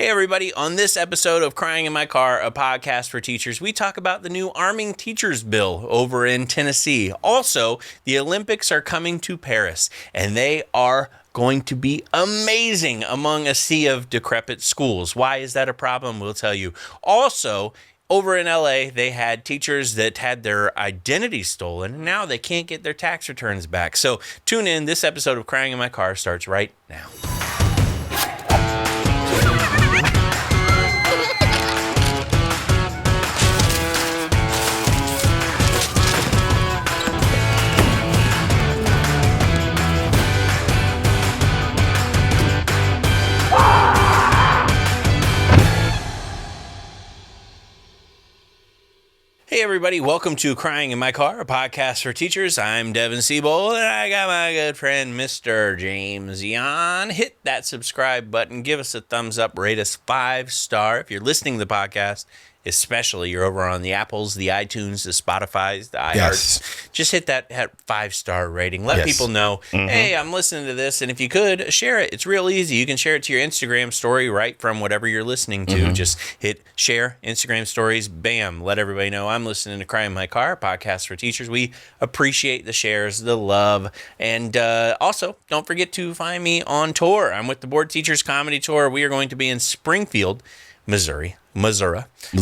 Hey everybody, on this episode of Crying in My Car, a podcast for teachers, we talk about the new arming teachers bill over in Tennessee. Also, the Olympics are coming to Paris, and they are going to be amazing among a sea of decrepit schools. Why is that a problem? We'll tell you. Also, over in LA, they had teachers that had their identity stolen, and now they can't get their tax returns back. So tune in. This episode of Crying in My Car starts right now. Hey everybody, welcome to Crying in My Car, a podcast for teachers. I'm Devin Siebold, and I got my good friend, Mr. James Yan. Hit that subscribe button, give us a thumbs up, rate us 5-star. If you're listening to the podcast, especially you're over on the Apples, the iTunes, the Spotifys, the iHearts, just hit that 5-star rating. Let people know, hey, I'm listening to this, and if you could, share it. It's real easy. You can share it to your Instagram story right from whatever you're listening to. Just hit share, Instagram stories, bam, let everybody know I'm listening to Cry in My Car, podcast for teachers. We appreciate the shares, the love, and also, don't forget to find me on tour. I'm with the Board Teachers Comedy Tour. We are going to be in Springfield, Missouri,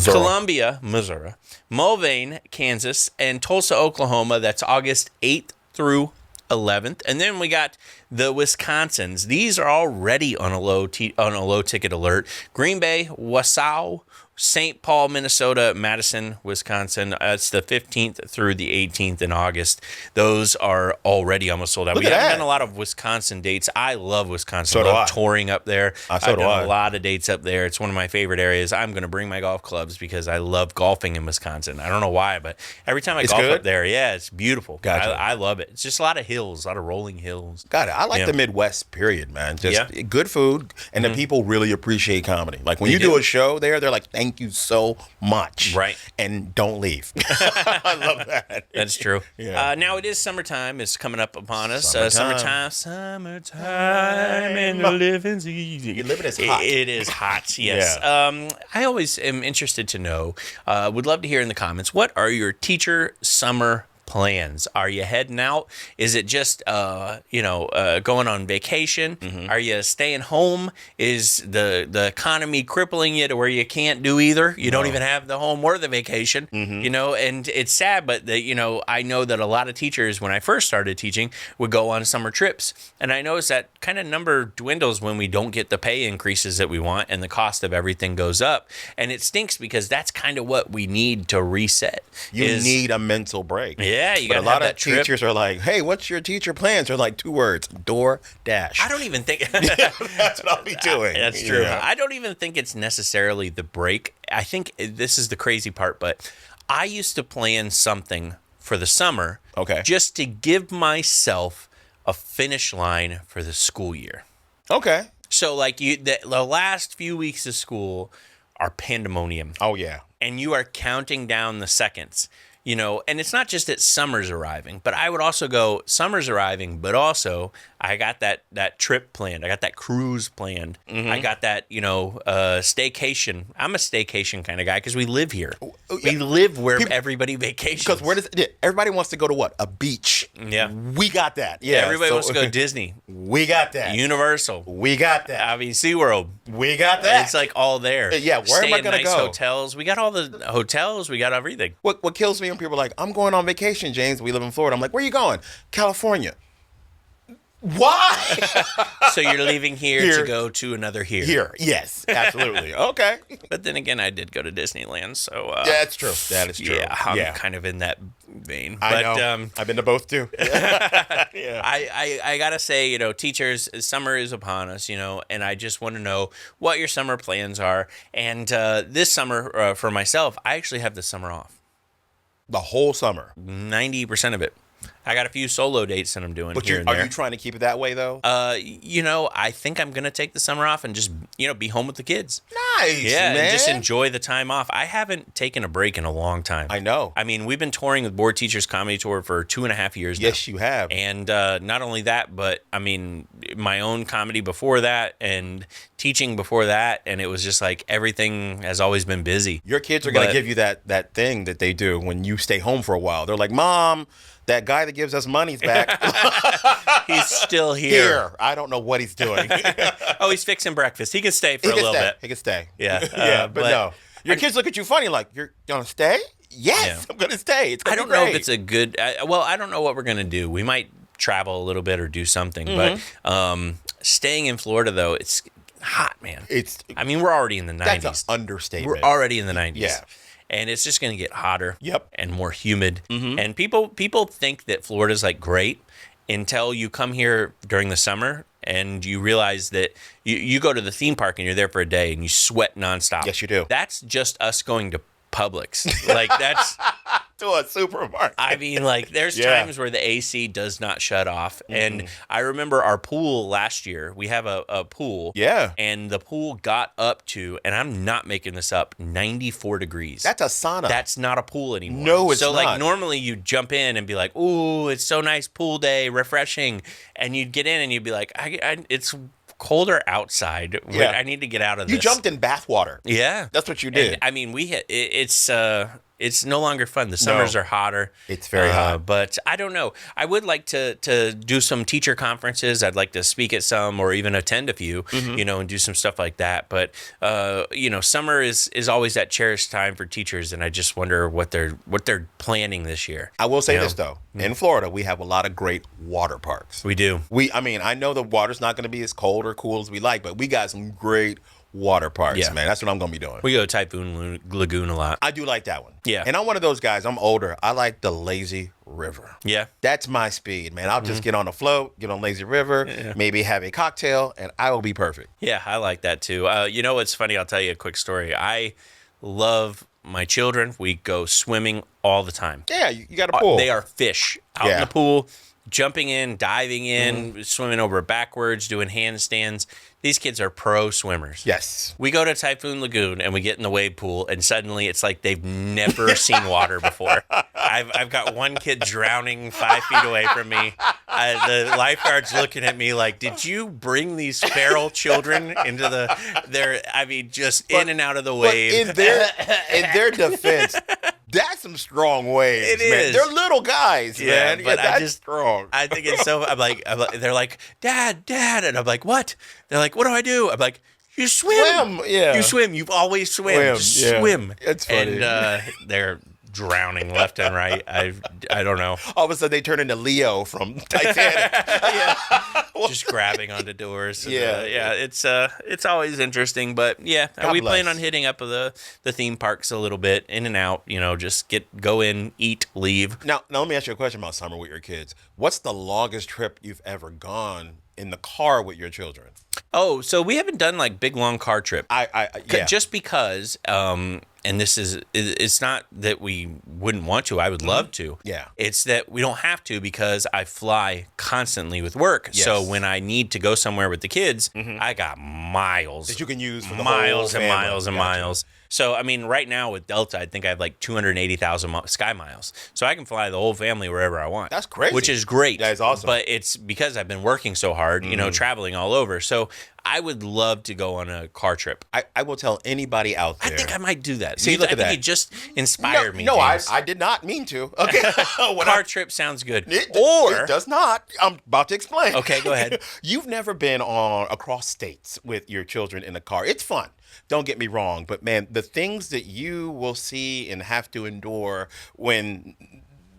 Columbia, Missouri, Mulvane, Kansas, and Tulsa, Oklahoma. That's August 8th through 11th. And then we got the Wisconsins. These are already on a low ticket alert. Green Bay, Wausau, St. Paul, Minnesota, Madison, Wisconsin. It's the 15th through the 18th in August. Those are already almost sold out. We haven't done a lot of Wisconsin dates. I love Wisconsin. I love touring up there. I've done a lot of dates up there. It's one of my favorite areas. I'm going to bring my golf clubs because I love golfing in Wisconsin. I don't know why, but every time I golf up there, it's beautiful. Gotcha. I love it. It's just a lot of hills, a lot of rolling hills. Got it. I like the Midwest, period, man. Just good food, and the people really appreciate comedy. Like when you do a show there, they're like, thank you so much. Right. And don't leave. I love that. That's true. Now it is summertime. It's coming up upon us. Summertime, and the living's easy. Your living is hot. It is hot, yes. Yeah. I always am interested to know, would love to hear in the comments, what are your teacher summer plans? Are you heading out? Is it just going on vacation? Are you staying home? Is the economy crippling you to where you can't do either? You don't even have the home or the vacation. And it's sad, but I know that a lot of teachers, when I first started teaching, would go on summer trips, and I noticed that kind of number dwindles when we don't get the pay increases that we want and the cost of everything goes up, and it stinks because that's kind of what we need to reset. You need a mental break. Yeah, you got a lot of teachers are like, "Hey, what's your teacher plans?" They're like 2 words: DoorDash. I don't even think that's what I'll be doing. That's true. Yeah. I don't even think it's necessarily the break. I think this is the crazy part, but I used to plan something for the summer, just to give myself a finish line for the school year. Okay. So like the last few weeks of school are pandemonium. Oh yeah. And you are counting down the seconds. And it's not just that summer's arriving, but I would also go, summer's arriving, but also I got that trip planned. I got that cruise planned. I got that, staycation. I'm a staycation kind of guy because we live here. We live where everybody vacations. Because everybody wants to go to what? A beach. Yeah. We got that. Yeah. Everybody wants to go to Disney. We got that. Universal. We got that. I mean, SeaWorld. We got that. It's like all there. Yeah. Where am I going to go? Hotels. We got all the hotels. We got everything. What kills me when people are like, I'm going on vacation, James. We live in Florida. I'm like, where are you going? California. Why? So you're leaving here to go to another here. Here, yes, absolutely. Okay. But then again, I did go to Disneyland, so... that's true. That is true. Yeah, I'm kind of in that vein. I know. I've been to both, too. Yeah. I got to say, teachers, summer is upon us, and I just want to know what your summer plans are. And this summer, for myself, I actually have the summer off. The whole summer? 90% of it. I got a few solo dates that I'm doing here and there. Are you trying to keep it that way, though? I think I'm going to take the summer off and just, be home with the kids. nice, Yeah, man. and just enjoy the time off. I haven't taken a break in a long time. I know. I mean, we've been touring with Board Teachers Comedy Tour for 2.5 years now. Yes, you have. And not only that, but I mean, my own comedy before that and teaching before that. And it was just like everything has always been busy. Your kids are going to give you that thing that they do when you stay home for a while. They're like, Mom, that guy that gives us money's back. He's still here. I don't know what he's doing. Oh, he's fixing breakfast. He can stay for a little bit. He can stay. Yeah. Yeah, but no. Your kids look at you funny like, you're going to stay? Yes, yeah. I'm going to stay. It's gonna I don't be great. know if it's a good... I don't know what we're going to do. We might travel a little bit or do something. But staying in Florida, though, it's hot, man. I mean, we're already in the 90s. That's an understatement. We're already in the 90s. Yeah. And it's just going to get hotter. Yep. And more humid. And people think that Florida's like great until you come here during the summer and you realize that you go to the theme park and you're there for a day and you sweat nonstop. Yes, you do. That's just us going to Publix. Like that's to a supermarket. I mean, like there's times where the AC does not shut off. And I remember our pool last year. We have a pool. Yeah. And the pool got up to, and I'm not making this up, 94 degrees. That's a sauna. That's not a pool anymore. No, it's so not. Like normally you jump in and be like, ooh, it's so nice pool day, refreshing. And you'd get in and you'd be like, it's colder outside. Yeah. I need to get out of this. You jumped in bath water. Yeah. That's what you did. And, I mean, it's no longer fun. The summers are hotter. It's very hot. But I don't know. I would like to do some teacher conferences. I'd like to speak at some or even attend a few, and do some stuff like that. But, summer is always that cherished time for teachers. And I just wonder what they're planning this year. I will say this, though. In Florida, we have a lot of great water parks. We do. I know the water's not going to be as cold or cool as we like, but we got some great water parks, man. That's what I'm going to be doing. We go to Typhoon Lagoon a lot. I do like that one. Yeah. And I'm one of those guys. I'm older. I like the lazy river. Yeah. That's my speed, man. I'll just get on a float, get on lazy river, maybe have a cocktail, and I will be perfect. Yeah, I like that too. What's funny? I'll tell you a quick story. I love my children. We go swimming all the time. Yeah, you got a pool. They are fish out in the pool, jumping in, diving in, swimming over backwards, doing handstands. These kids are pro swimmers. Yes. We go to Typhoon Lagoon and we get in the wave pool and suddenly it's like they've never seen water before. I've got one kid drowning 5 feet away from me. The lifeguard's looking at me like, did you bring these feral children into in and out of the wave? In their defense, that's some strong waves. It man. is. They're little guys, man. But that's strong. I think it's so. I'm like, they're like, Dad, and I'm like, what? They're like, what do I do? I'm like, you swim. Yeah. You swim. You've always swim. Just swim. It's funny. And they're drowning left and right. I don't know. All of a sudden, they turn into Leo from Titanic. Just grabbing onto doors. And, Yeah. It's always interesting. But yeah, God we bless. plan on hitting up the theme parks a little bit, in and out. Just go in, eat, leave. Now, let me ask you a question about summer with your kids. What's the longest trip you've ever gone in the car with your children? Oh, so we haven't done like big long car trip. Yeah. Just because, and it's not that we wouldn't want to. I would love to. Yeah. It's that we don't have to because I fly constantly with work. Yes. So when I need to go somewhere with the kids, I got miles That you can use for the miles whole and family. miles and Gotcha. miles. So, I mean, right now with Delta, I think I have like 280,000 sky miles. So I can fly the whole family wherever I want. That's crazy. Which is great. That is awesome. But it's because I've been working so hard, traveling all over. So I would love to go on a car trip. I will tell anybody out there. I think I might do that. See, look at I think that. you just inspired me. No, James. I did not mean to. Okay. Car trip sounds good. It Or does not. I'm about to explain. Okay, go ahead. You've never been across states with your children in a car. It's fun. Don't get me wrong, but man, the things that you will see and have to endure when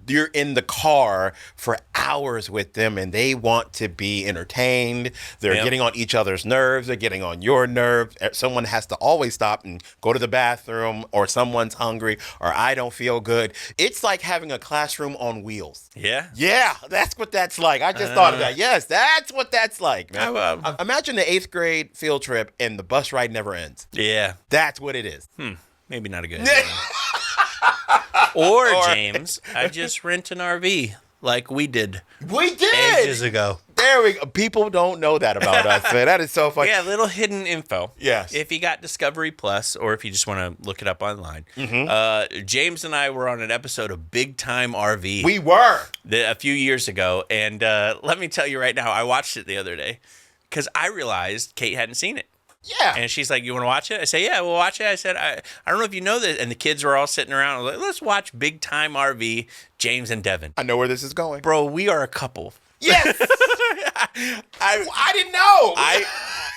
you're in the car for hours with them and they want to be entertained. They're getting on each other's nerves. They're getting on your nerves. Someone has to always stop and go to the bathroom, or someone's hungry, or I don't feel good. It's like having a classroom on wheels. Yeah. Yeah, that's what that's like. I just thought of that. Yes, that's what that's like, man. Imagine the 8th grade field trip and the bus ride never ends. Yeah. That's what it is. Maybe not a good idea. Or, James, I just rent an RV like we did We did. ages ago. There we go. People don't know that about us, man. That is so funny. Yeah, little hidden info. Yes. If you got Discovery Plus, or if you just want to look it up online. James and I were on an episode of Big Time RV. We were. A few years ago, and let me tell you right now, I watched it the other day because I realized Kate hadn't seen it. Yeah. And she's like, "You want to watch it?" I say, "Yeah, we'll watch it." I said, I don't know if you know this. And the kids were all sitting around. I was like, "Let's watch Big Time RV, James and Devin." I know where this is going. Bro, we are a couple. Yes. I didn't know.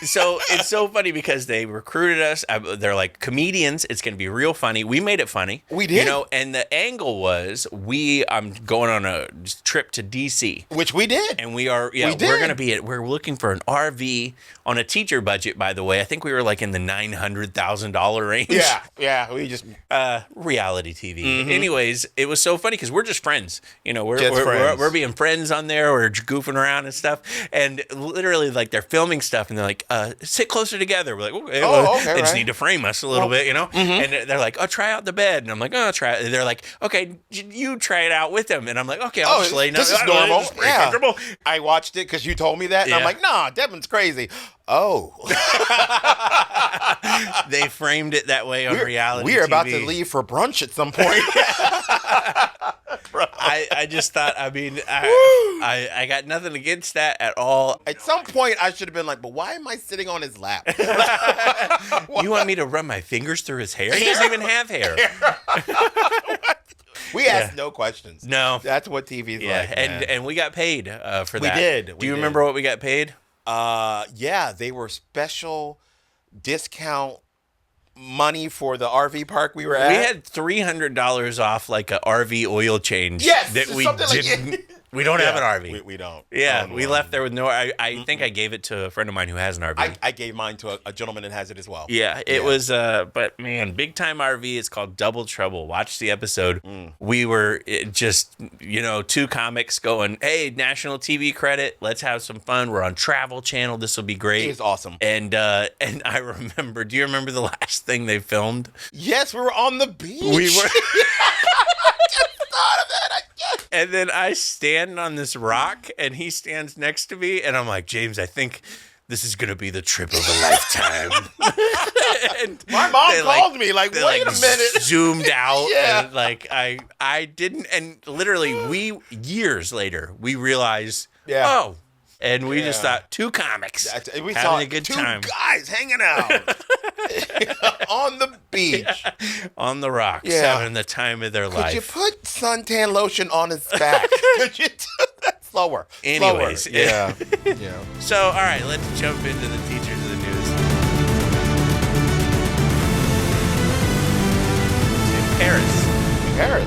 So it's so funny because they recruited us. They're like comedians. It's going to be real funny. We made it funny. We did. And the angle was I'm going on a trip to DC. Which we did. And we're going to be we're looking for an RV on a teacher budget, by the way. I think we were like in the $900,000 range. Yeah. We just reality TV. Anyways, it was so funny because we're just friends. We're friends. we're being friends on there. We're goofing around and stuff. And literally, like, they're filming stuff, and they're like, sit closer together. We're like, okay, they just need to frame us a little bit, And they're like, try out the bed, and I'm like, I'll try it. And they're like, okay, you try it out with them, and I'm like, okay, I'll just lay down. This is normal. This is pretty comfortable. I watched it because you told me that, and I'm like, nah, Devin's crazy. Oh. They framed it that way on reality We are TV. about to leave for brunch at some point. I just thought, I got nothing against that at all. At some point, I should have been like, but why am I sitting on his lap? You want me to run my fingers through his hair? He doesn't even have hair. We asked no questions. No. That's what TV's like, man. And we got paid for that. We did. Do you remember what we got paid? Yeah, they were special discount money for the RV park we were at. We had $300 off like a RV oil change. Yes, that we didn't. Like, we don't have an RV. We don't. Yeah, we left there with no. I think I gave it to a friend of mine who has an RV. I gave mine to a gentleman that has it as well. Yeah, it was. But man, Big Time RV. It's called Double Trouble. Watch the episode. We were just two comics going, hey, national TV credit. Let's have some fun. We're on Travel Channel. This will be great. It was awesome. And I remember. Do you remember the last thing they filmed? Yes, we were on the beach. We were. I just thought of that. And then I stand on this rock, and he stands next to me, and I'm like, James, I think this is going to be the trip of a lifetime. And my mom called me, like, wait a minute. Zoomed out. Yeah. And I didn't, and literally years later, we realized, and we just thought, two comics we having saw a good time. Two guys hanging out on the beach. On the rocks, having the time of their life. Could you put suntan lotion on his back? Could you do that slower? Anyways. Slower. Yeah. So, all right, let's jump into the teachers of the news.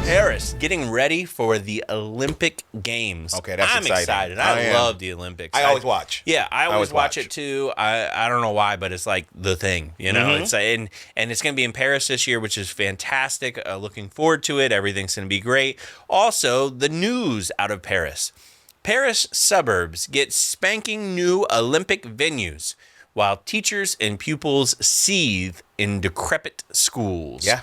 Paris, getting ready for the Olympic Games. Okay, that's I'm excited. I love the Olympics. I always watch. Yeah, I always watch it too. I don't know why, but it's like the thing, It's and it's going to be in Paris this year, which is fantastic. Looking forward to it. Everything's going to be great. Also, the news out of Paris. Paris suburbs get spanking new Olympic venues, while teachers and pupils seethe in decrepit schools. Yeah.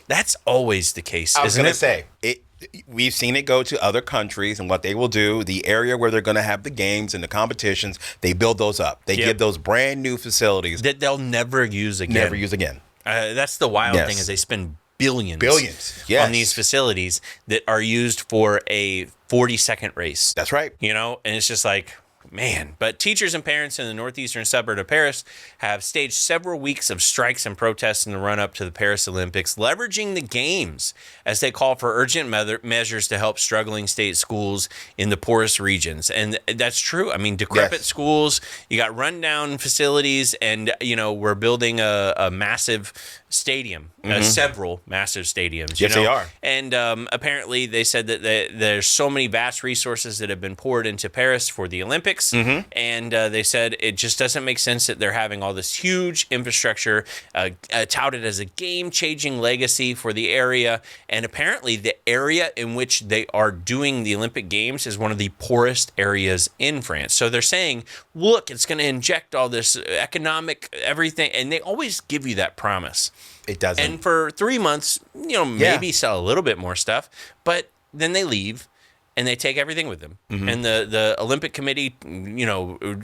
That's always the case, I was isn't going it? to say, we've seen it go to other countries, and what they will do, the area where they're going to have the games and the competitions, they build those up. They give those brand new facilities. That they'll never use again. Never use again. That's the wild thing, is they spend billions yes. on these facilities that are used for a 40-second race. That's right. And it's just like, man. But teachers and parents in the northeastern suburb of Paris have staged several weeks of strikes and protests in the run-up to the Paris Olympics, leveraging the games as they call for urgent measures to help struggling state schools in the poorest regions. And that's true. I mean, decrepit schools, you got rundown facilities, and, we're building a massive stadium, several massive stadiums. Yes, they are. And apparently they said that there's so many vast resources that have been poured into Paris for the Olympics. And they said it just doesn't make sense that they're having all this huge infrastructure touted as a game-changing legacy for the area. And apparently the area in which they are doing the Olympic Games is one of the poorest areas in France. So they're saying, look, it's going to inject all this economic everything. And they always give you that promise. It doesn't. And for 3 months, maybe sell a little bit more stuff, but then they leave. and they take everything with them. And the Olympic Committee,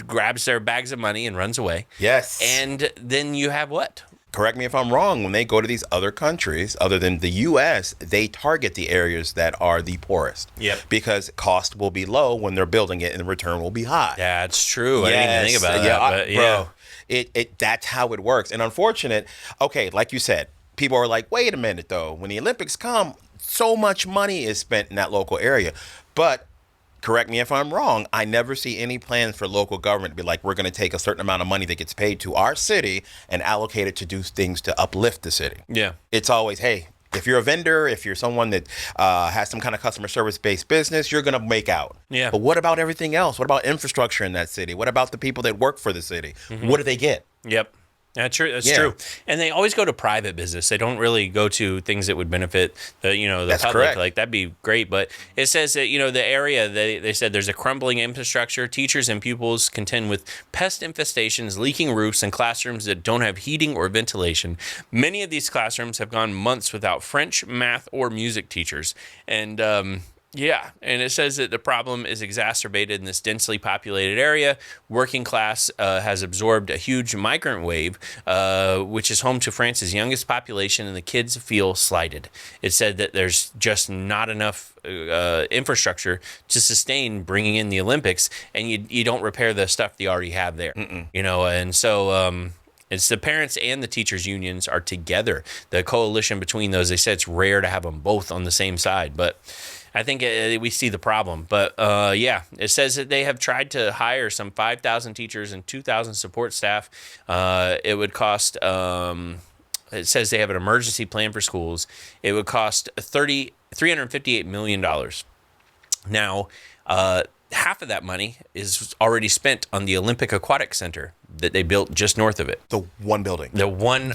grabs their bags of money and runs away. Yes. And then you have what? Correct me if I'm wrong, when they go to these other countries, other than the U.S., they target the areas that are the poorest. Yep. Because cost will be low when they're building it and the return will be high. That's true. I didn't even think about that. But bro, that's how it works. And unfortunate, okay, like you said, people are like, wait a minute, though. When the Olympics come, so much money is spent in that local area. But correct me if I'm wrong, I never see any plans for local government to be like, we're going to take a certain amount of money that gets paid to our city and allocate it to do things to uplift the city. Yeah. It's always, hey, if you're a vendor, if you're someone that has some kind of customer service-based business, you're going to make out. Yeah. But what about everything else? What about infrastructure in that city? What about the people that work for the city? What do they get? Yep. That's true. That's true. And they always go to private business. They don't really go to things that would benefit the That's public. correct. Like that'd be great. But it says that, the area, they said there's a crumbling infrastructure. Teachers and pupils contend with pest infestations, leaking roofs, and classrooms that don't have heating or ventilation. Many of these classrooms have gone months without French, math, or music teachers. And, and it says that the problem is exacerbated in this densely populated area. Working class has absorbed a huge migrant wave, which is home to France's youngest population, and the kids feel slighted. It said that there's just not enough infrastructure to sustain bringing in the Olympics, and you don't repair the stuff you already have there. And so... it's the parents and the teachers unions are together. The coalition between those, they said it's rare to have them both on the same side, but I think we see the problem. But it says that they have tried to hire some 5,000 teachers and 2,000 support staff. It would cost, it says they have an emergency plan for schools. It would cost $358 million. Now, half of that money is already spent on the Olympic Aquatic Center that they built just north of it. The one building. One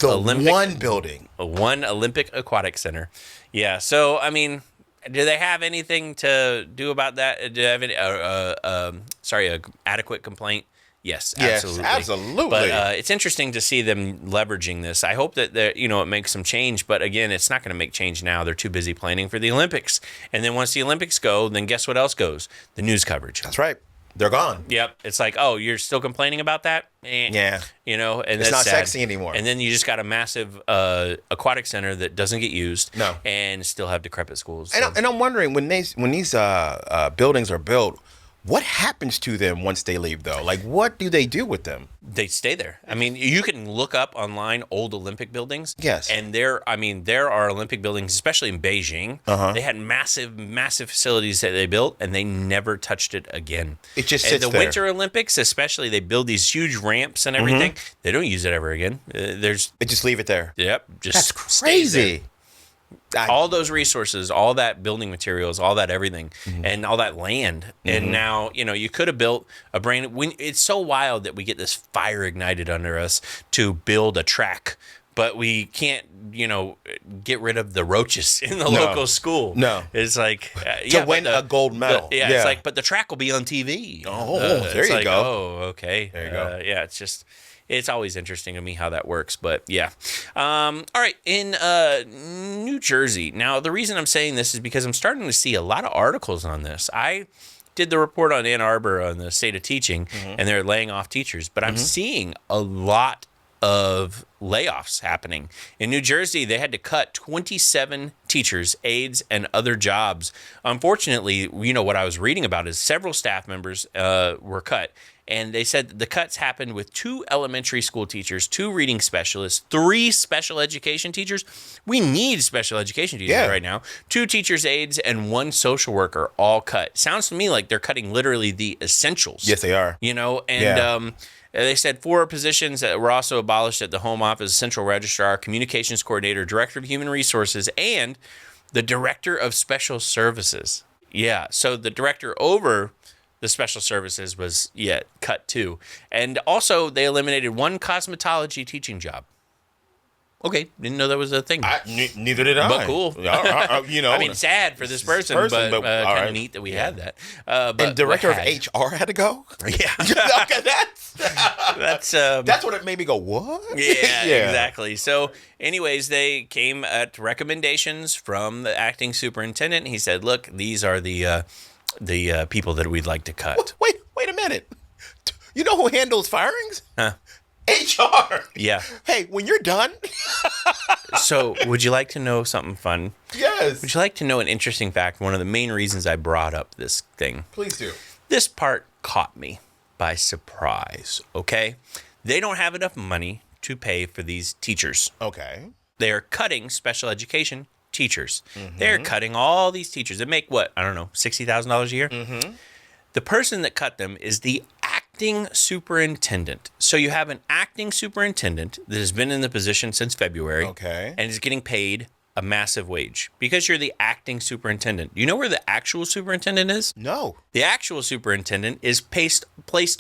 building. One Olympic Aquatic Center. Yeah. So, I mean, do they have anything to do about that? Do they have any, an adequate complaint? Yes, absolutely. Yes, absolutely. But it's interesting to see them leveraging this. I hope that it makes some change. But again, it's not going to make change now. They're too busy planning for the Olympics. And then once the Olympics go, then guess what ess goes? The news coverage. That's right. They're gone. Yep. It's like, oh, you're still complaining about that? Yeah. And it's not sad. sexy anymore. And then you just got a massive aquatic center that doesn't get used. No. And still have decrepit schools. And I'm wondering, when these buildings are built, what happens to them once they leave, though? Like, what do they do with them? They stay there. I mean, you can look up online old Olympic buildings. Yes. And there are Olympic buildings, especially in Beijing. They had massive, massive facilities that they built, and they never touched it again. It just sits sits there. The Winter Olympics, especially, they build these huge ramps and everything. They don't use it ever again. They just leave it there. Yep. That's crazy. All those resources, all that building materials, all that everything, and all that land. And now, you could have built a brand. It's so wild that we get this fire ignited under us to build a track, but we can't, get rid of the roaches in the local school. No. It's like, to win a gold medal. It's like, but the track will be on TV. Oh, there you go. Oh, okay. There you go. It's just... It's always interesting to me how that works, but yeah. All right, in New Jersey. Now, the reason I'm saying this is because I'm starting to see a lot of articles on this. I did the report on Ann Arbor on the state of teaching, and they're laying off teachers, but I'm seeing a lot of layoffs happening. In New Jersey, they had to cut 27 teachers, aides, and other jobs. Unfortunately, what I was reading about is several staff members were cut. And they said the cuts happened with 2 elementary school teachers, 2 reading specialists, 3 special education teachers. We need special education teachers right now. 2 teachers' aides and 1 social worker, all cut. Sounds to me like they're cutting literally the essentials. Yes, they are. They said 4 positions that were also abolished at the Home Office: Central Registrar, Communications Coordinator, Director of Human Resources, and the Director of Special Services. Yeah, so the director over the special services was cut too. And also they eliminated 1 cosmetology teaching job. Okay, didn't know that was a thing. Neither did I. But cool. I mean, sad for this person, but kind of neat that we had that. And director of HR had to go? Yeah. Okay, that's what it made me go, what? Yeah, exactly. So anyways, they came at recommendations from the acting superintendent. He said, look, these are the the people that we'd like to cut. Wait a minute. You know who handles firings? Huh? HR. Yeah. Hey, when you're done. So, would you like to know something fun? Yes. Would you like to know an interesting fact? One of the main reasons I brought up this thing. Please do. This part caught me by surprise, okay? They don't have enough money to pay for these teachers. Okay. They are cutting special education teachers. They're cutting all these teachers that make what? I don't know, $60,000 a year? The person that cut them is the acting superintendent. So you have an acting superintendent that has been in the position since February. Okay. And is getting paid a massive wage because you're the acting superintendent. You know where the actual superintendent is? No. The actual superintendent is placed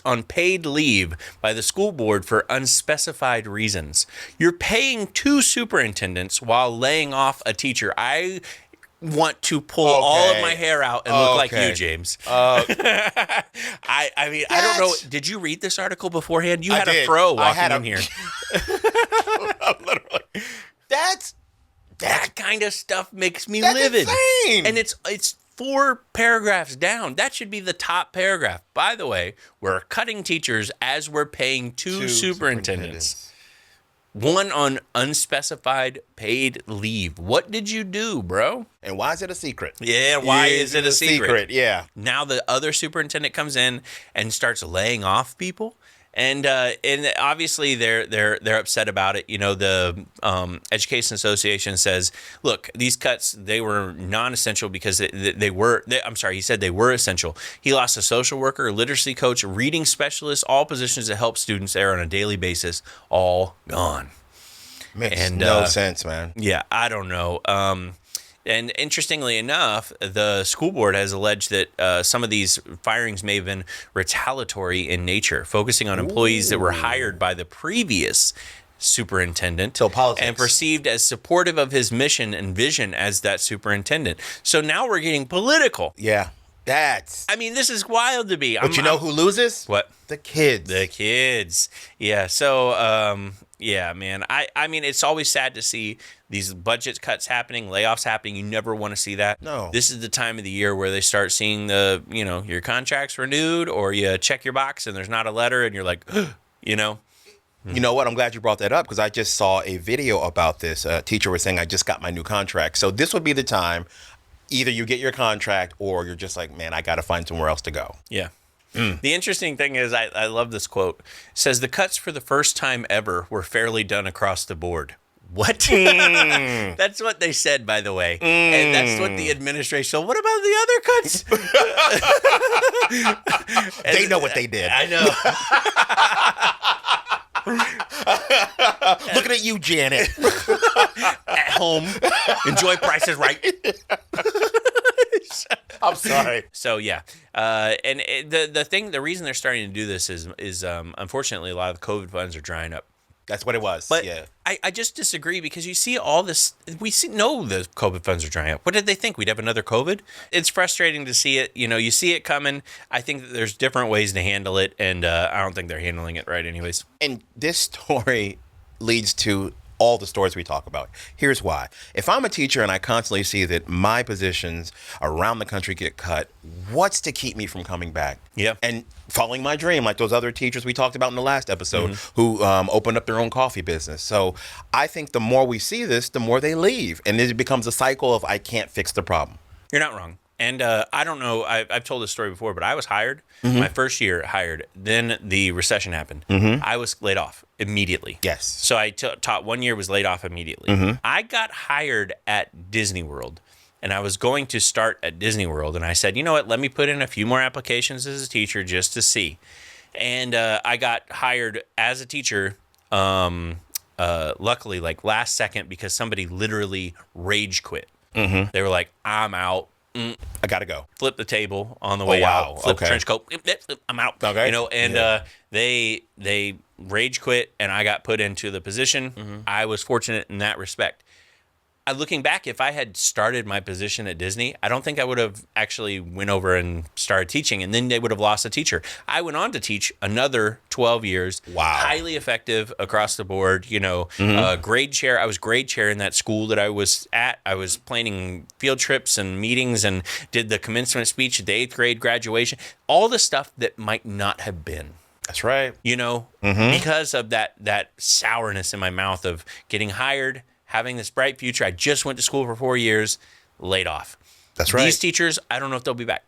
on paid leave by the school board for unspecified reasons. You're paying two superintendents while laying off a teacher. I want to pull all of my hair out and look like you, James. I mean, I don't know. Did you read this article beforehand? You had a fro walking in here. Literally. That kind of stuff makes me That's livid. insane. And it's 4 paragraphs down. That should be the top paragraph. By the way, we're cutting teachers as we're paying two superintendents. One on unspecified paid leave. What did you do, bro? And why is it a secret? Yeah, why is it a secret? Yeah. Now the other superintendent comes in and starts laying off people. And obviously they're upset about it. You know, the Education Association says, look, these cuts, they were non-essential because he said they were essential. He lost a social worker, a literacy coach, a reading specialist, all positions that help students there on a daily basis, all gone. Makes no sense, man. Yeah, I don't know. And interestingly enough, the school board has alleged that some of these firings may have been retaliatory in nature, focusing on employees that were hired by the previous superintendent and perceived as supportive of his mission and vision as that superintendent. So now we're getting political. Yeah. I mean, this is wild to me. But you know who loses? What? The kids. The kids. Yeah. So, yeah, man. I mean, it's always sad to see these budget cuts happening, layoffs happening. You never want to see that. No. This is the time of the year where they start seeing your contracts renewed, or you check your box and there's not a letter and you're like, You know what? I'm glad you brought that up because I just saw a video about this. A teacher was saying, I just got my new contract. So this would be the time. Either you get your contract or you're just like, man, I got to find somewhere else to go. Yeah. The interesting thing is, I love this quote. It says, the cuts for the first time ever were fairly done across the board. What? That's what they said, by the way. And that's what the administration. So what about the other cuts? They know what they did. I know. Looking at you, Janet. At home. Enjoy Price is Right. I'm sorry. So yeah, and the reason they're starting to do this is unfortunately a lot of the COVID funds are drying up. That's what it was. But yeah. I just disagree because you see all this. Know the COVID funds are drying up. What did they think? We'd have another COVID? It's frustrating to see it. You see it coming. I think that there's different ways to handle it, and I don't think they're handling it right anyways. And this story leads to all the stories we talk about. Here's why. If I'm a teacher and I constantly see that my positions around the country get cut, what's to keep me from coming back? Yeah. And following my dream, like those other teachers we talked about in the last episode who opened up their own coffee business. So I think the more we see this, the more they leave. And it becomes a cycle of I can't fix the problem. You're not wrong. And I don't know, I've told this story before, but I was hired, my first year hired, then the recession happened. I was laid off immediately. Yes. So I taught 1 year, was laid off immediately. I got hired at Disney World, and I was going to start at Disney World, and I said, you know what, let me put in a few more applications as a teacher just to see. And I got hired as a teacher, luckily, like last second, because somebody literally rage quit. They were like, I'm out. I gotta go. Flip the table on the way wow. out. Flip the Okay. trench coat. I'm out. Okay. And they rage quit, and I got put into the position. I was fortunate in that respect. looking back, if I had started my position at Disney, I don't think I would have actually went over and started teaching, and then they would have lost a teacher. I went on to teach another 12 years. Wow. Highly effective across the board. Grade chair. I was grade chair in that school that I was at. I was planning field trips and meetings and did the commencement speech at the 8th grade graduation. All the stuff that might not have been. That's right. Because of that sourness in my mouth of getting hired, having this bright future. I just went to school for 4 years, laid off. That's right. These teachers, I don't know if they'll be back.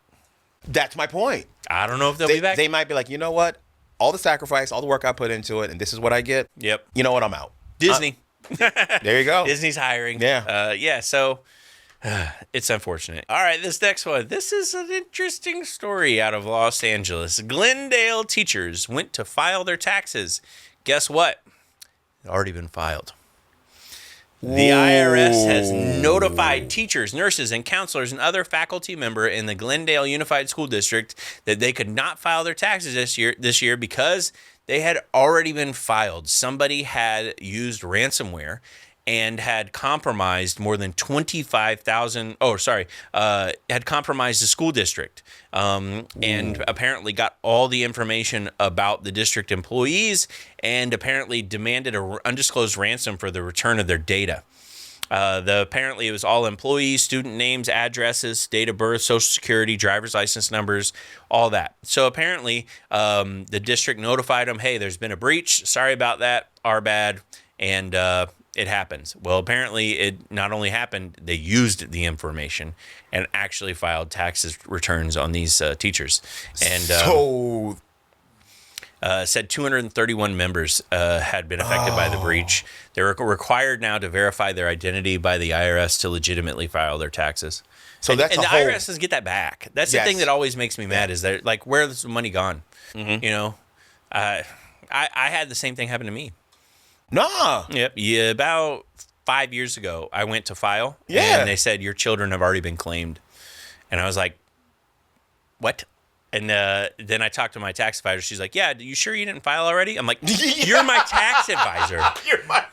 That's my point. I don't know if they'll be back. They might be like, you know what? All the sacrifice, all the work I put into it, and this is what I get. Yep. You know what? I'm out. Disney. There you go. Disney's hiring. Yeah. So it's unfortunate. All right, this next one. This is an interesting story out of Los Angeles. Glendale teachers went to file their taxes. Guess what? It's already been filed. The IRS has notified teachers, nurses, and counselors and other faculty member in the Glendale Unified School District that they could not file their taxes this year because they had already been filed. Somebody had used ransomware and had compromised more than 25,000. Had compromised the school district, and apparently got all the information about the district employees, and apparently demanded an undisclosed ransom for the return of their data. Apparently it was all employees, student names, addresses, date of birth, social security, driver's license numbers, all that. So apparently the district notified them, hey, there's been a breach. Sorry about that. Our bad. And it happens. Well, apparently it not only happened, they used the information and actually filed taxes returns on these teachers. And said 231 members had been affected by the breach. They're required now to verify their identity by the IRS to legitimately file their taxes. So and, that's and the whole... IRS doesn't get that back. That's the thing that always makes me mad is that, like, where's the money gone? Mm-hmm. I had the same thing happen to me. Nah. Yep. Yeah, about 5 years ago, I went to file, and they said, your children have already been claimed. And I was like, what? And then I talked to my tax advisor. She's like, yeah, you sure you didn't file already? I'm like, you're my tax advisor. You're my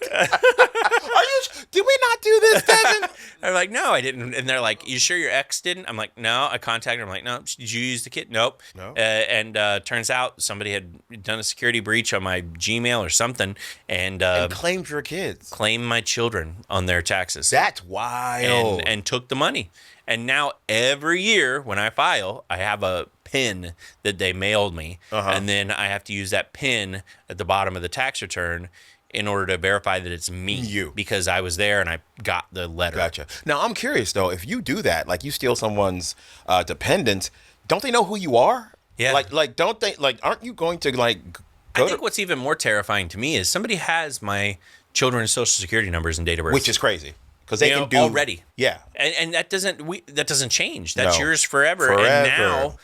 Did we not do this, Devin? I'm like, no, I didn't. And they're like, you sure your ex didn't? I'm like, no. I contacted her. I'm like, no. Did you use the kit? Nope. No. And turns out somebody had done a security breach on my Gmail or something and claimed your kids. Claimed my children on their taxes. That's wild. And took the money. And now every year when I file, I have a PIN that they mailed me. And then I have to use that PIN at the bottom of the tax return in order to verify that it's me. You. Because I was there and I got the letter. Gotcha. Now, I'm curious, though. If you do that, like you steal someone's dependent, don't they know who you are? Yeah. Like, don't they, like, aren't you going to, like, I think what's even more terrifying to me is somebody has my children's social security numbers and date of birth. Which is crazy. Because they can do already. Yeah. And that doesn't change. That's No. yours forever. And now,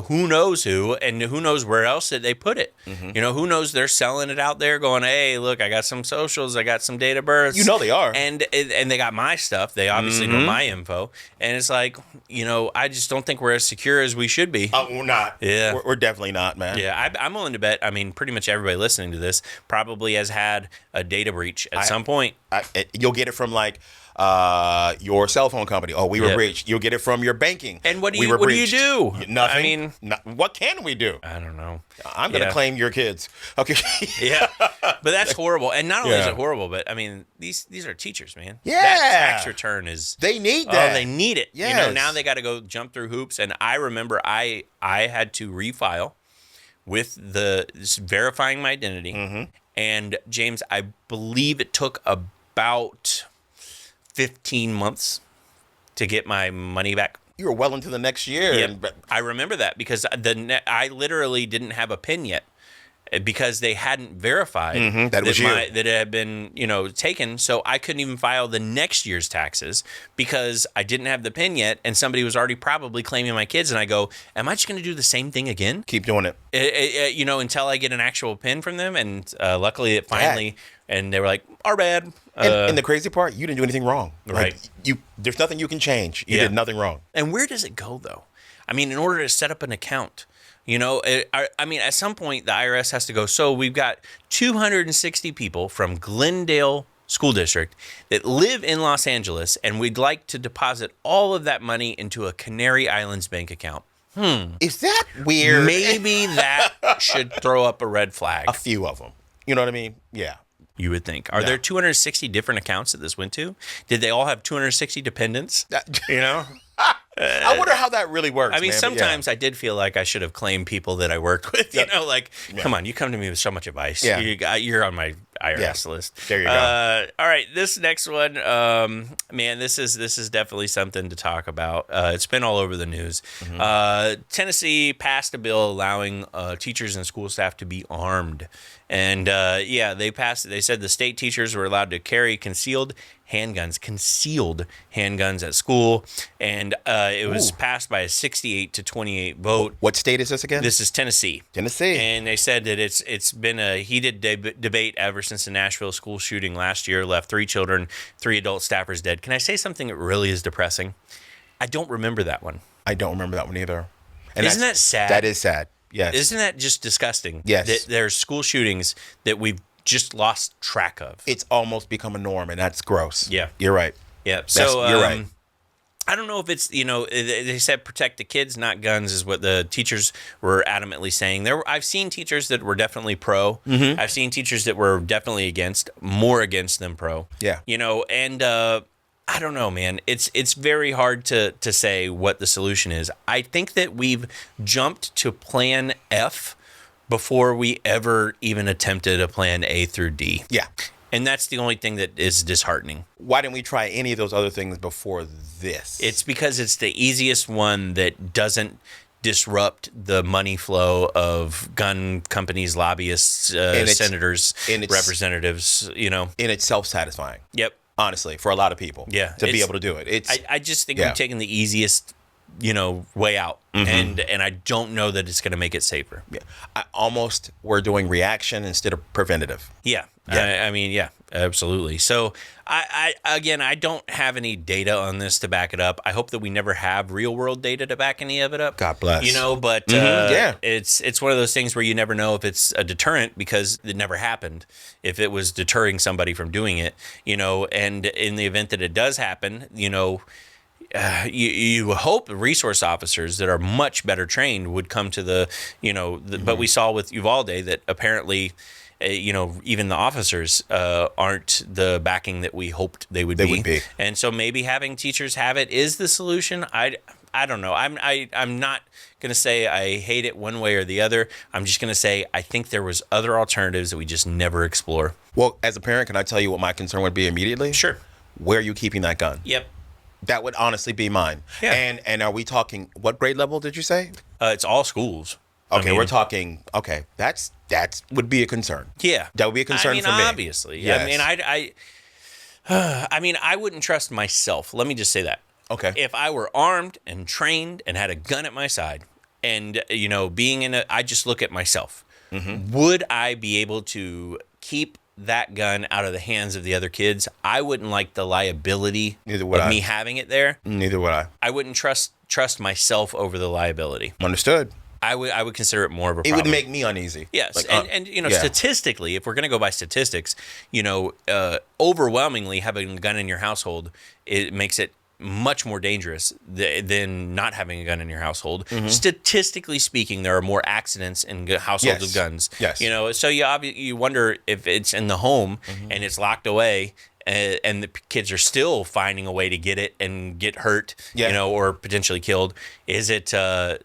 who knows who and who knows where else that they put it. Who knows they're selling it out there going, hey, look, I got some socials, I got some date of births. They are. And they got my stuff. They obviously know my info. And it's like, I just don't think we're as secure as we should be. We're not. Yeah. We're definitely not, man. Yeah, I'm willing to bet, pretty much everybody listening to this probably has had a data breach at some point. You'll get it from, like, your cell phone company. Oh, we were breached. You'll get it from your banking. And what do you do? Nothing. What can we do? I don't know. I'm going to claim your kids. Okay. Yeah. But that's horrible. And not only is it horrible, but these are teachers, man. Yeah. That tax return is. They need that. Oh, they need it. Yes. Now they got to go jump through hoops. And I remember I had to refile with verifying my identity. And James, I believe it took about 15 months to get my money back. You were well into the next year. Yep. I remember that because I literally didn't have a PIN yet because they hadn't verified that it had been taken. So I couldn't even file the next year's taxes because I didn't have the PIN yet, and somebody was already probably claiming my kids. And I go, am I just going to do the same thing again? Keep doing it. Until I get an actual PIN from them. And luckily it finally, and they were like, our bad. And the crazy part, you didn't do anything wrong. Right. Like, there's nothing you can change. You did nothing wrong. And where does it go, though? In order to set up an account, at some point, the IRS has to go, so we've got 260 people from Glendale school district that live in Los Angeles, and we'd like to deposit all of that money into a Canary Islands bank account. Is that weird? Maybe that should throw up a red flag. A few of them. You know what I mean? Yeah. You would think. Are there 260 different accounts that this went to? Did they all have 260 dependents? You know? I wonder how that really works. I mean, man, sometimes I did feel like I should have claimed people that I worked with. You know, like, come on, you come to me with so much advice. Yeah. You're on my IRS list. There you go. All right, this next one, man, this is definitely something to talk about. It's been all over the news. Tennessee passed a bill allowing teachers and school staff to be armed. And they passed it. They said the state teachers were allowed to carry concealed handguns at school, and it was passed by a 68-28 vote. What state is this again? This is Tennessee. Tennessee. And they said that it's been a heated debate ever since the Nashville school shooting last year left 3 children, 3 adult staffers dead. Can I say something that really is depressing? I don't remember that one. I don't remember that one either. And Isn't that sad? That is sad. Yes. Isn't that just disgusting? Yes. That there's school shootings that we've just lost track of. It's almost become a norm, and that's gross. Yeah. You're right. Yeah. So you're right. I don't know if it's, they said protect the kids, not guns, is what the teachers were adamantly saying. I've seen teachers that were definitely pro. I've seen teachers that were definitely more against than pro. Yeah. And I don't know, man. It's very hard to say what the solution is. I think that we've jumped to plan F before we ever even attempted a plan A through D. Yeah. And that's the only thing that is disheartening. Why didn't we try any of those other things before this? It's because it's the easiest one that doesn't disrupt the money flow of gun companies, lobbyists, senators, representatives, And it's self-satisfying. Yep. Honestly, for a lot of people. Yeah. To be able to do it. I just think we've taken the easiest, way out. And I don't know that it's going to make it safer. Yeah. We're doing reaction instead of preventative. Yeah. Absolutely. So I don't have any data on this to back it up. I hope that we never have real world data to back any of it up. God bless. But it's one of those things where you never know if it's a deterrent because it never happened. If it was deterring somebody from doing it, and in the event that it does happen, you hope resource officers that are much better trained would come to but we saw with Uvalde that apparently, even the officers aren't the backing that we hoped they would be. And so maybe having teachers have it is the solution. I don't know. I'm not going to say I hate it one way or the other. I'm just going to say I think there was other alternatives that we just never explore. Well, as a parent, can I tell you what my concern would be immediately? Sure. Where are you keeping that gun? Yep. That would honestly be mine. Yeah. And are we talking, what grade level did you say? It's all schools. Okay, we're talking, that's would be a concern. Yeah. That would be a concern for me. Obviously. Yes. I wouldn't trust myself. Let me just say that. Okay. If I were armed and trained and had a gun at my side and, I just look at myself. Would I be able to keep that gun out of the hands of the other kids? I wouldn't like the liability of me having it there. Neither would I. I wouldn't trust myself over the liability. Understood. I would consider it more of a problem. It would make me uneasy. Yes, statistically, if we're going to go by statistics, overwhelmingly having a gun in your household, it makes it much more dangerous than not having a gun in your household. Statistically speaking, there are more accidents in households with guns. Yes. So you wonder if it's in the home and it's locked away. And the kids are still finding a way to get it and get hurt, or potentially killed. Is it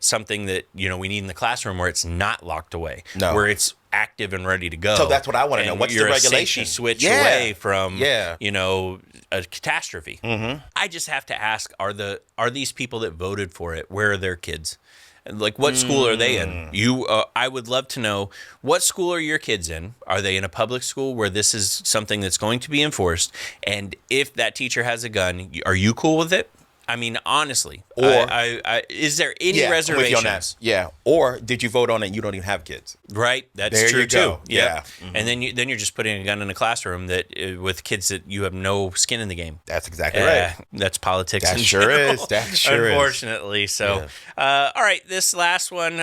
something that we need in the classroom where it's not locked away, where it's active and ready to go? So that's what I want to know. What's the regulation? A safety switch away from a catastrophe. I just have to ask: Are these people that voted for it? Where are their kids? Like, what school are they in? I would love to know, what school are your kids in? Are they in a public school where this is something that's going to be enforced? And if that teacher has a gun, are you cool with it? I mean, honestly, or is there any reservations? Yeah. Or did you vote on it and you don't even have kids? Right. That's there true you go. too. Yeah. And then you're just putting a gun in a classroom that with kids that you have no skin in the game. That's exactly right. That's politics. That in sure general, is. That sure unfortunately. is. So, all right, this last one.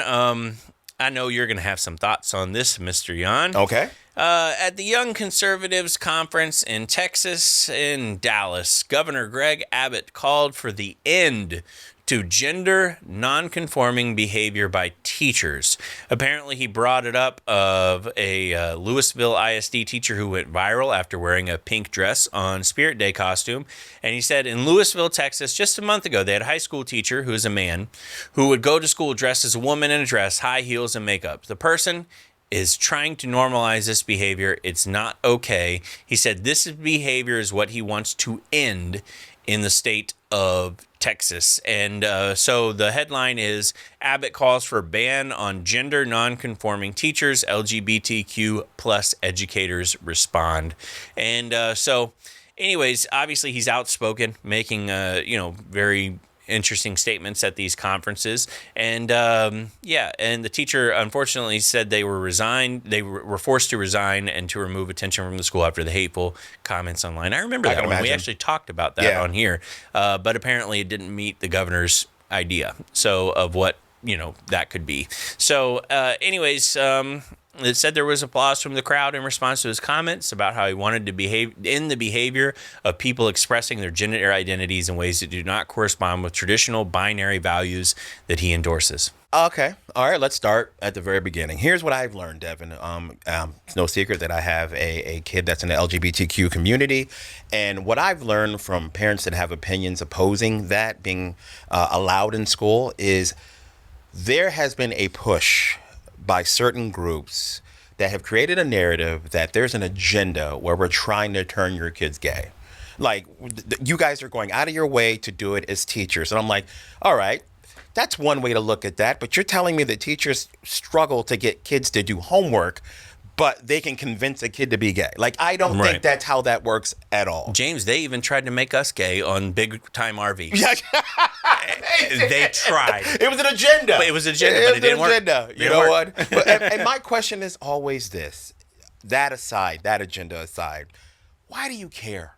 I know you're going to have some thoughts on this, Mr. Yan. Okay. At the Young Conservatives Conference in Texas, in Dallas, Governor Greg Abbott called for the end to gender nonconforming behavior by teachers. Apparently, he brought it up of a Louisville ISD teacher who went viral after wearing a pink dress on Spirit Day costume. And he said in Louisville, Texas, just a month ago, they had a high school teacher who is a man who would go to school dressed as a woman in a dress, high heels, and makeup. The person is trying to normalize this behavior. It's not okay. He said this behavior is what he wants to end in the state of Texas. And so the headline is Abbott calls for ban on gender nonconforming teachers, LGBTQ plus educators respond. And so anyways, obviously he's outspoken, making very interesting statements at these conferences. And and the teacher unfortunately said they were forced to resign and to remove attention from the school after the hateful comments online. I remember that one. We actually talked about that on here, but apparently it didn't meet the governor's idea of what that could be. So it said there was applause from the crowd in response to his comments about how he wanted to behave in the behavior of people expressing their gender identities in ways that do not correspond with traditional binary values that he endorses. Okay. All right. Let's start at the very beginning. Here's what I've learned, Devin. It's no secret that I have a kid that's in the LGBTQ community. And what I've learned from parents that have opinions opposing that being allowed in school is there has been a push by certain groups that have created a narrative that there's an agenda where we're trying to turn your kids gay. Like, you guys are going out of your way to do it as teachers. And I'm like, all right, that's one way to look at that. But you're telling me that teachers struggle to get kids to do homework, but they can convince a kid to be gay. Like, I don't think that's how that works at all. James, they even tried to make us gay on Big Time RV. They tried. It was an agenda. But it didn't work. You know what? And my question is always this. That agenda aside, why do you care?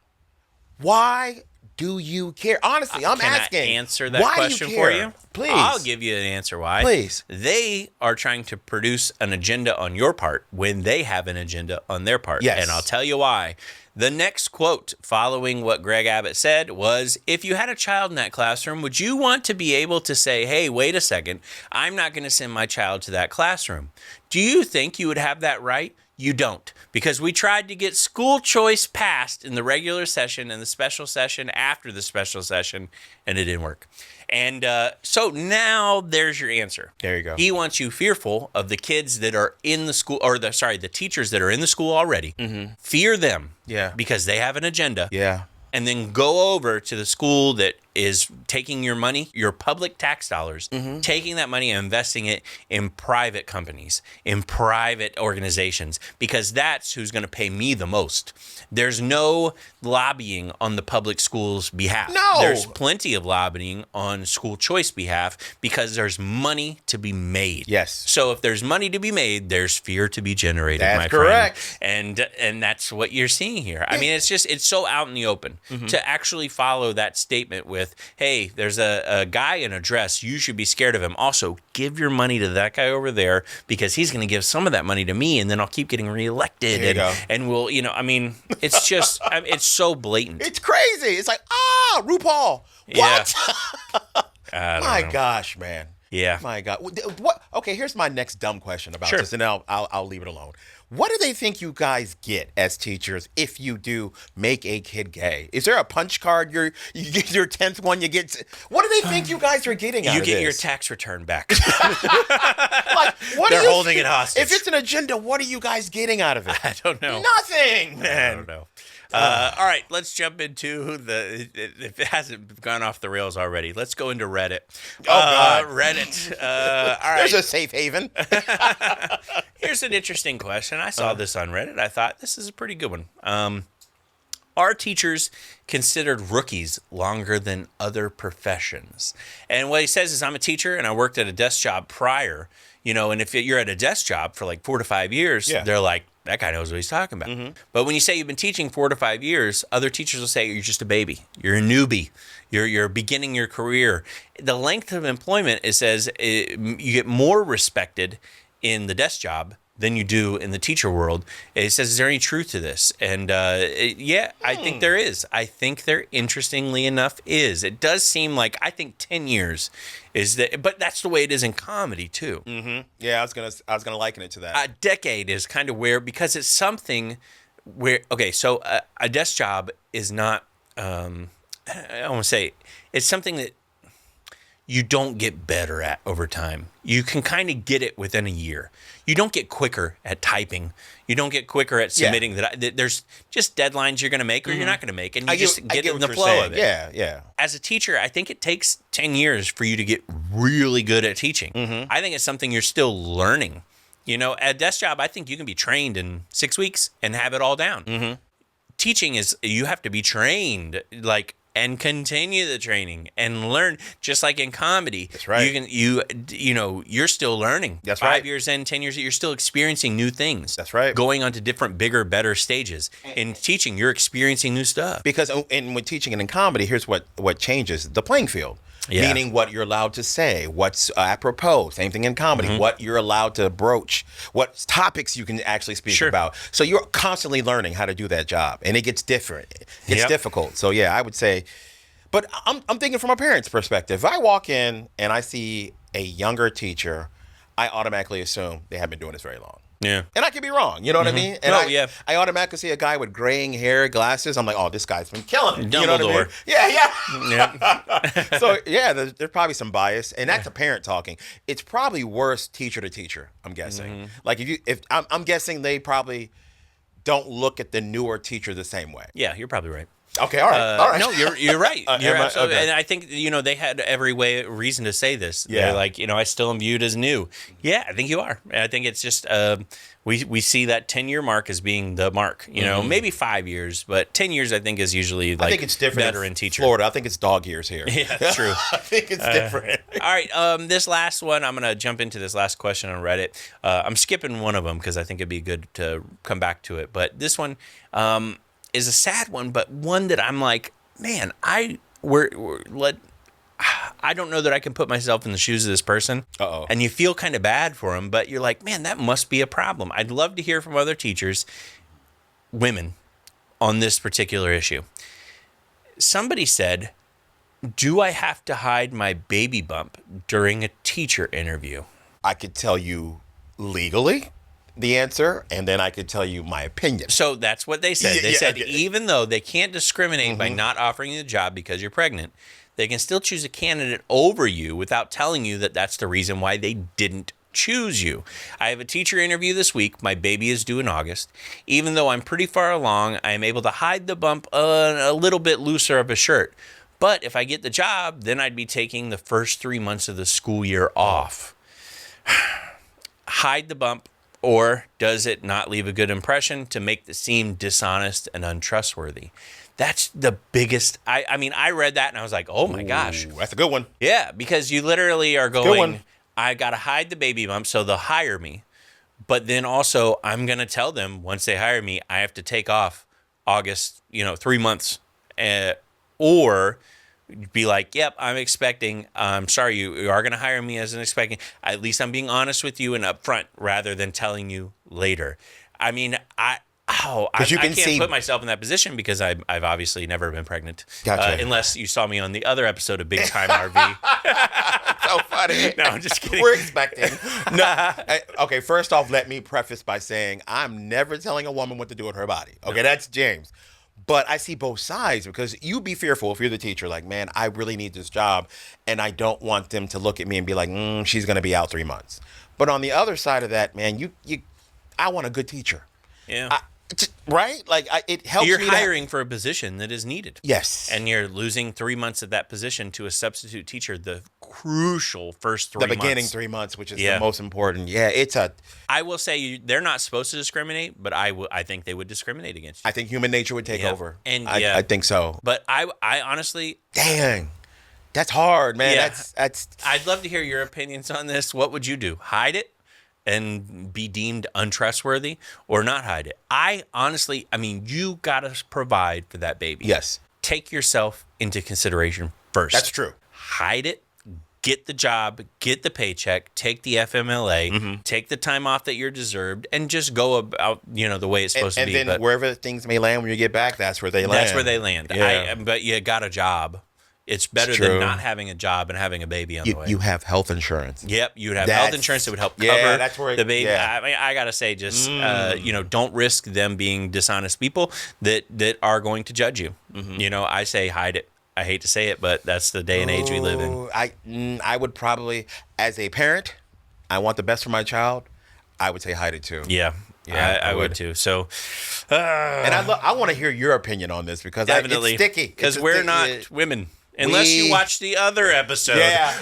Why do you care? Honestly, I'm asking. Can I answer that question for you? Please. I'll give you an answer why. Please. They are trying to produce an agenda on your part when they have an agenda on their part. Yes. And I'll tell you why. The next quote following what Greg Abbott said was, if you had a child in that classroom, would you want to be able to say, hey, wait a second, I'm not going to send my child to that classroom? Do you think you would have that right? You don't, because we tried to get school choice passed in the regular session and the special session after the special session, and it didn't work. And so now there's your answer. There you go. He wants you fearful of the kids that are in the school, the teachers that are in the school already. Mm-hmm. Fear them. Yeah. Because they have an agenda. Yeah. And then go over to the school that is taking your money, your public tax dollars, taking that money and investing it in private companies, in private organizations, because that's who's going to pay me the most. There's no lobbying on the public school's behalf. No. There's plenty of lobbying on school choice behalf because there's money to be made. Yes. So if there's money to be made, there's fear to be generated, that's my correct. friend. And that's what you're seeing here. I mean, it's so out in the open to actually follow that statement with, hey, there's a guy in a dress. You should be scared of him. Also, give your money to that guy over there because he's going to give some of that money to me, and then I'll keep getting reelected. And we'll, it's just, it's so blatant. It's crazy. It's like, RuPaul. What? Yeah. My gosh, man. Yeah. My God. What? Okay, here's my next dumb question about this, and then I'll leave it alone. What do they think you guys get as teachers if you do make a kid gay? Is there a punch card? You get your 10th one. You get. What do they think you guys are getting out of this? You get your tax return back. Like, what They're holding it hostage. If it's an agenda, what are you guys getting out of it? I don't know. Nothing, man. I don't know. All right, let's jump into if it hasn't gone off the rails already, let's go into Reddit. Oh, God. Reddit. All right. There's a safe haven. Here's an interesting question. I saw this on Reddit. I thought this is a pretty good one. Are teachers considered rookies longer than other professions? And what he says is, I'm a teacher and I worked at a desk job prior, and if you're at a desk job for like 4 to 5 years, they're like, that guy knows what he's talking about. Mm-hmm. But when you say you've been teaching 4 to 5 years, other teachers will say you're just a baby. You're a newbie. You're beginning your career. The length of employment, it says, you get more respected in the desk job than you do in the teacher world. It says, is there any truth to this? And I think there is. I think there, interestingly enough, is. It does seem like, I think 10 years is that, but that's the way it is in comedy too. Mm-hmm. Yeah, I was gonna liken it to that. A decade is kind of where, because it's something where, okay, so a desk job is not, I want to say, it's something that you don't get better at over time. You can kind of get it within a year. You don't get quicker at typing. You don't get quicker at submitting. That there's just deadlines you're going to make or you're not going to make, and you just get in the flow of it. Yeah, yeah. As a teacher, I think it takes 10 years for you to get really good at teaching. I think it's something you're still learning. You know, at a desk job, I think you can be trained in 6 weeks and have it all down. Teaching is, you have to be trained, like, and continue the training and learn, just like in comedy. That's right. You're still learning. That's right. 5 years in, 10 years, you're still experiencing new things. That's right. Going on to different, bigger, better stages. In teaching, you're experiencing new stuff. Because and when teaching and in comedy, here's what changes: the playing field. Yeah. Meaning what you're allowed to say, what's apropos. Same thing in comedy. What you're allowed to broach, what topics you can actually speak about. So you're constantly learning how to do that job, and it gets different. It's difficult. So yeah, I would say. But I'm thinking from a parent's perspective. If I walk in and I see a younger teacher, I automatically assume they haven't been doing this very long. Yeah. And I could be wrong. You know what I mean? And I automatically see a guy with graying hair, glasses. I'm like, oh, this guy's been killing it. Dumbledore. You know what I mean? Yeah. So, yeah, there's probably some bias. And that's a parent talking. It's probably worse teacher to teacher, I'm guessing. Like, if I'm guessing they probably don't look at the newer teacher the same way. Yeah, you're probably right. Okay, all right. No, you're right. And I think, they had every reason to say this. Yeah. They're like, I still am viewed as new. Yeah, I think you are. I think it's just, we see that 10-year mark as being the mark, maybe 5 years, but 10 years I think is usually like, I think it's different veteran teacher. Florida, I think it's dog years here. Yeah, that's true. I think it's different. All right, this last one, I'm going to jump into this last question on Reddit. I'm skipping one of them because I think it'd be good to come back to it. But this one, is a sad one, but one that I'm like, man, I don't know that I can put myself in the shoes of this person. Uh-oh. And you feel kind of bad for him, but you're like, man, that must be a problem. I'd love to hear from other teachers, women, on this particular issue. Somebody said, do I have to hide my baby bump during a teacher interview? I could tell you legally the answer, and then I could tell you my opinion. So that's what they said. They said even though they can't discriminate by not offering you the job because you're pregnant, they can still choose a candidate over you without telling you that that's the reason why they didn't choose you. I have a teacher interview this week. My baby is due in August. Even though I'm pretty far along, I am able to hide the bump a little bit looser of a shirt. But if I get the job, then I'd be taking the first 3 months of the school year off. Hide the bump. Or does it not leave a good impression to make it seem dishonest and untrustworthy? That's the biggest. I read that and I was like, oh my gosh. That's a good one. Yeah, because you literally are going, I got to hide the baby bump so they'll hire me. But then also, I'm going to tell them once they hire me, I have to take off August, 3 months. Or be like, yep, I'm expecting, I'm sorry, you are going to hire me as an expecting. At least I'm being honest with you and upfront rather than telling you later. I mean, I can't put myself in that position because I've obviously never been pregnant. Gotcha. Unless you saw me on the other episode of Big Time RV. So funny. No, I'm just kidding. We're expecting. No. Okay, first off, let me preface by saying I'm never telling a woman what to do with her body. Okay, that's James. But I see both sides because you'd be fearful if you're the teacher, like, man, I really need this job and I don't want them to look at me and be like, she's going to be out 3 months. But on the other side of that, man, I want a good teacher. Yeah. Right? Like, it helps You're me hiring for a position that is needed. Yes. And you're losing 3 months of that position to a substitute teacher, the crucial first 3 months. The beginning 3 months, which is the most important. Yeah, I will say they're not supposed to discriminate, but I think they would discriminate against you. I think human nature would take over. And I think so. But I honestly... Dang. That's hard, man. Yeah. That's. I'd love to hear your opinions on this. What would you do? Hide it and be deemed untrustworthy, or not hide it? You got to provide for that baby. Yes. Take yourself into consideration first. That's true. Hide it. get the job, get the paycheck, take the FMLA, take the time off that you're deserved, and just go about, the way it's supposed to be. And then wherever things may land when you get back, that's where they land. That's where they land. Yeah. But you got a job. It's better than not having a job and having a baby on the way. You have health insurance. Yep, you would have health insurance that would help cover the baby. Yeah. I mean, I gotta say, just don't risk them being dishonest people that are going to judge you. I say hide it. I hate to say it, but that's the day and age we live in. I would probably, as a parent, I want the best for my child. I would say hide it too. Yeah. I would too. So, and I want to hear your opinion on this because definitely it's sticky. Because we're not women. Unless you watch the other episode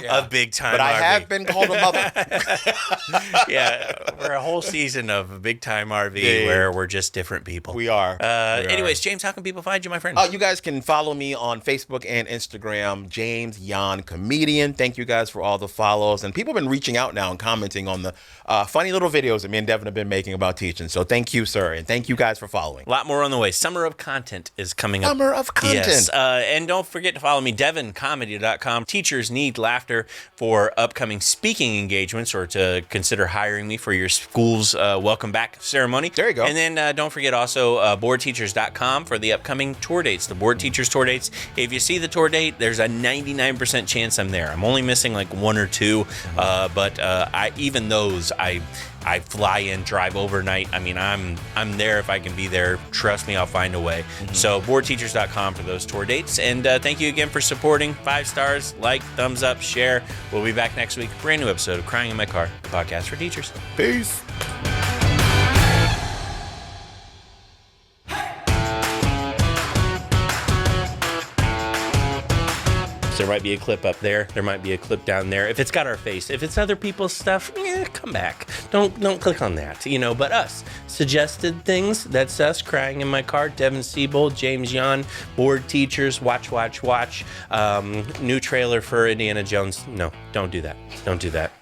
of Big Time RV. But I have been called a mother. We're a whole season of Big Time RV where we're just different people. We are. Anyways, James, how can people find you, my friend? You guys can follow me on Facebook and Instagram, James Yan Comedian. Thank you guys for all the follows. And people have been reaching out now and commenting on the funny little videos that me and Devin have been making about teaching. So thank you, sir. And thank you guys for following. A lot more on the way. Summer of content is coming up. Summer of content. Yes. And don't forget to follow me, DevinComedy.com. Teachers need laughter for upcoming speaking engagements or to consider hiring me for your school's welcome back ceremony. There you go. And then don't forget also boardteachers.com for the upcoming tour dates, the Board Teachers tour dates. If you see the tour date, there's a 99% chance I'm there. I'm only missing like one or two, but even those, I fly in, drive overnight. I mean, I'm there if I can be there. Trust me, I'll find a way. So boardteachers.com for those tour dates. And thank you again for supporting. 5 stars, like, thumbs up, share. We'll be back next week. Brand new episode of Crying in My Car, a podcast for teachers. Peace. So there might be a clip up there. There might be a clip down there. If it's got our face, if it's other people's stuff, come back. Don't click on that, But us, suggested things. That's us. Crying in My Car. Devin Siebold, James Yan, Board Teachers. Watch. New trailer for Indiana Jones. No, don't do that. Don't do that.